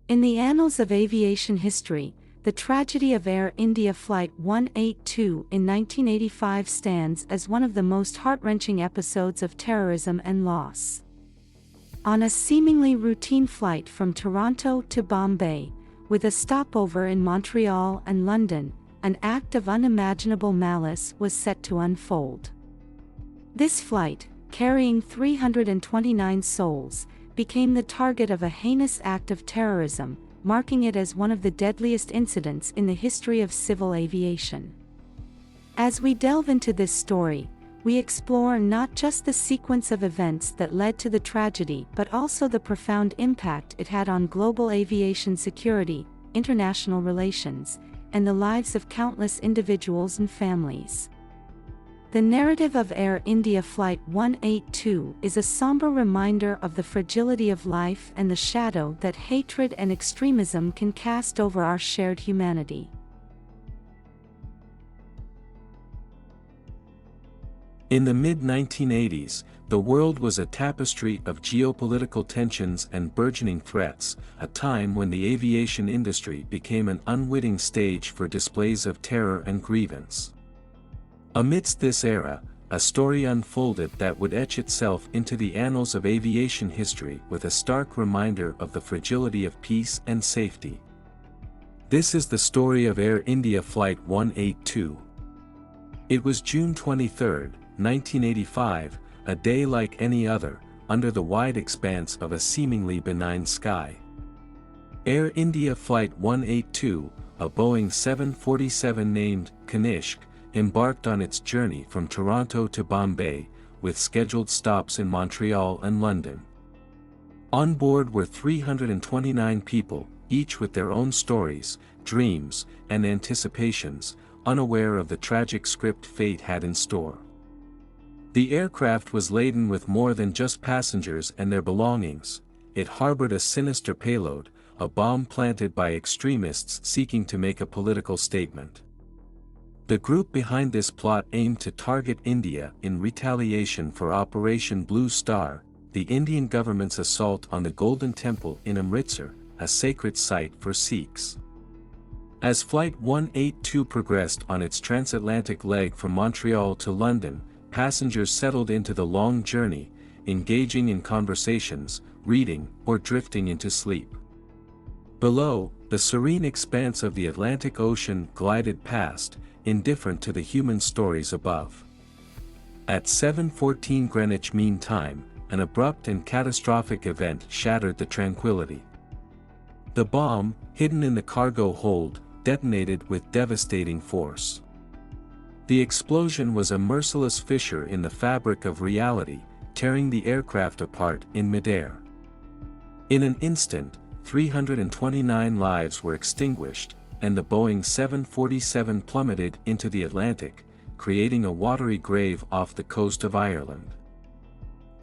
In the annals of aviation history, the tragedy of Air India Flight 182 in 1985 stands as one of the most heart-wrenching episodes of terrorism and loss. On a seemingly routine flight from Toronto to Bombay, with a stopover in Montreal and London, an act of unimaginable malice was set to unfold. This flight, carrying 329 souls, became the target of a heinous act of terrorism, marking it as one of the deadliest incidents in the history of civil aviation. As we delve into this story, we explore not just the sequence of events that led to the tragedy but also the profound impact it had on global aviation security, international relations, and the lives of countless individuals and families. The narrative of Air India Flight 182 is a somber reminder of the fragility of life and the shadow that hatred and extremism can cast over our shared humanity. In the mid-1980s, the world was a tapestry of geopolitical tensions and burgeoning threats, a time when the aviation industry became an unwitting stage for displays of terror and grievance. Amidst this era, a story unfolded that would etch itself into the annals of aviation history with a stark reminder of the fragility of peace and safety. This is the story of Air India Flight 182. It was June 23, 1985, a day like any other, under the wide expanse of a seemingly benign sky. Air India Flight 182, a Boeing 747 named Kanishk, embarked on its journey from Toronto to Bombay, with scheduled stops in Montreal and London. On board were 329 people, each with their own stories, dreams, and anticipations, unaware of the tragic script fate had in store. The aircraft was laden with more than just passengers and their belongings. It harbored a sinister payload, a bomb planted by extremists seeking to make a political statement. The group behind this plot aimed to target India in retaliation for Operation Blue Star, the Indian government's assault on the Golden Temple in Amritsar, a sacred site for Sikhs. As Flight 182 progressed on its transatlantic leg from Montreal to London, passengers settled into the long journey, engaging in conversations, reading, or drifting into sleep. Below, the serene expanse of the Atlantic Ocean glided past, indifferent to the human stories above. At 7:14 Greenwich Mean Time, an abrupt and catastrophic event shattered the tranquility. The bomb, hidden in the cargo hold, detonated with devastating force. The explosion was a merciless fissure in the fabric of reality, tearing the aircraft apart in midair. In an instant, 329 lives were extinguished, and the Boeing 747 plummeted into the Atlantic, creating a watery grave off the coast of Ireland.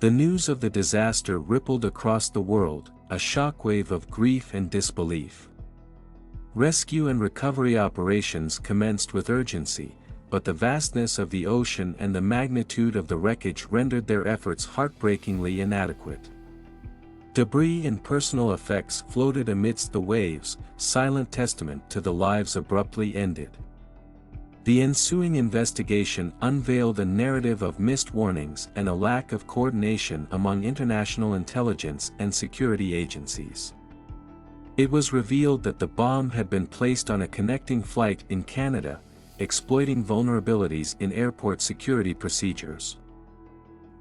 The news of the disaster rippled across the world, a shockwave of grief and disbelief. Rescue and recovery operations commenced with urgency, but the vastness of the ocean and the magnitude of the wreckage rendered their efforts heartbreakingly inadequate. Debris and personal effects floated amidst the waves, silent testament to the lives abruptly ended. The ensuing investigation unveiled a narrative of missed warnings and a lack of coordination among international intelligence and security agencies. It was revealed that the bomb had been placed on a connecting flight in Canada, exploiting vulnerabilities in airport security procedures.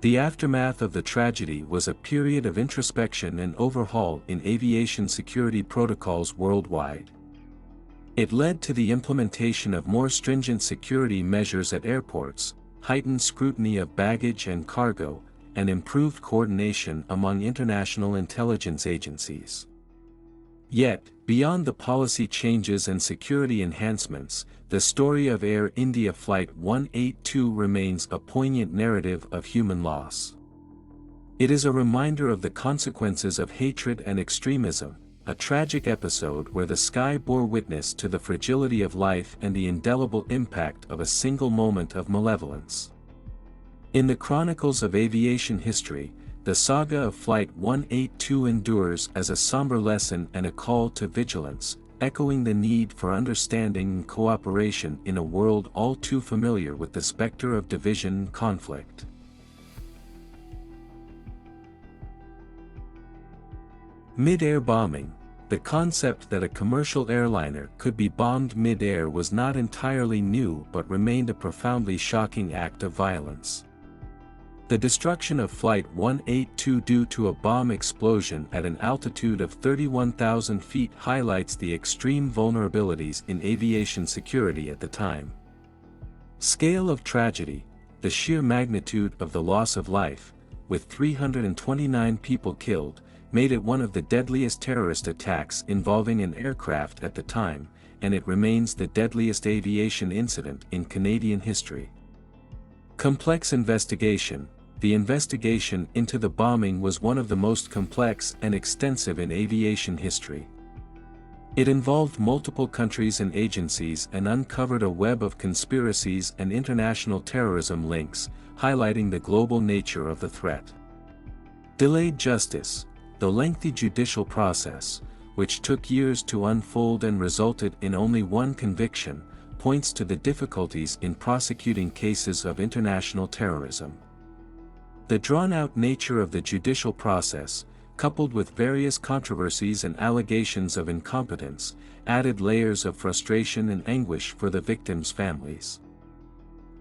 The aftermath of the tragedy was a period of introspection and overhaul in aviation security protocols worldwide. It led to the implementation of more stringent security measures at airports, heightened scrutiny of baggage and cargo, and improved coordination among international intelligence agencies. Yet, beyond the policy changes and security enhancements, the story of Air India Flight 182 remains a poignant narrative of human loss. It is a reminder of the consequences of hatred and extremism, a tragic episode where the sky bore witness to the fragility of life and the indelible impact of a single moment of malevolence. In the chronicles of aviation history, the saga of Flight 182 endures as a somber lesson and a call to vigilance, echoing the need for understanding and cooperation in a world all too familiar with the specter of division and conflict. Mid-air bombing. The concept that a commercial airliner could be bombed mid-air was not entirely new but remained a profoundly shocking act of violence. The destruction of Flight 182 due to a bomb explosion at an altitude of 31,000 feet highlights the extreme vulnerabilities in aviation security at the time. Scale of tragedy. The sheer magnitude of the loss of life, with 329 people killed, made it one of the deadliest terrorist attacks involving an aircraft at the time, and it remains the deadliest aviation incident in Canadian history. Complex investigation. The investigation into the bombing was one of the most complex and extensive in aviation history. It involved multiple countries and agencies and uncovered a web of conspiracies and international terrorism links, highlighting the global nature of the threat. Delayed justice. The lengthy judicial process, which took years to unfold and resulted in only one conviction, points to the difficulties in prosecuting cases of international terrorism. The drawn-out nature of the judicial process, coupled with various controversies and allegations of incompetence, added layers of frustration and anguish for the victims' families.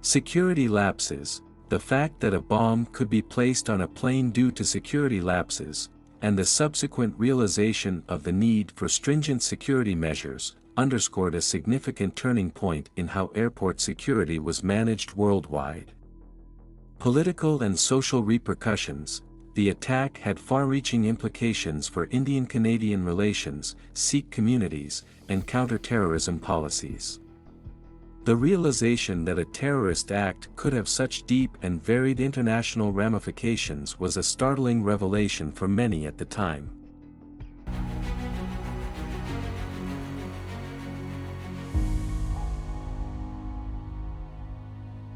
Security lapses. The fact that a bomb could be placed on a plane due to security lapses, and the subsequent realization of the need for stringent security measures, underscored a significant turning point in how airport security was managed worldwide. Political and social repercussions. The attack had far-reaching implications for Indian-Canadian relations, Sikh communities, and counter-terrorism policies. The realization that a terrorist act could have such deep and varied international ramifications was a startling revelation for many at the time.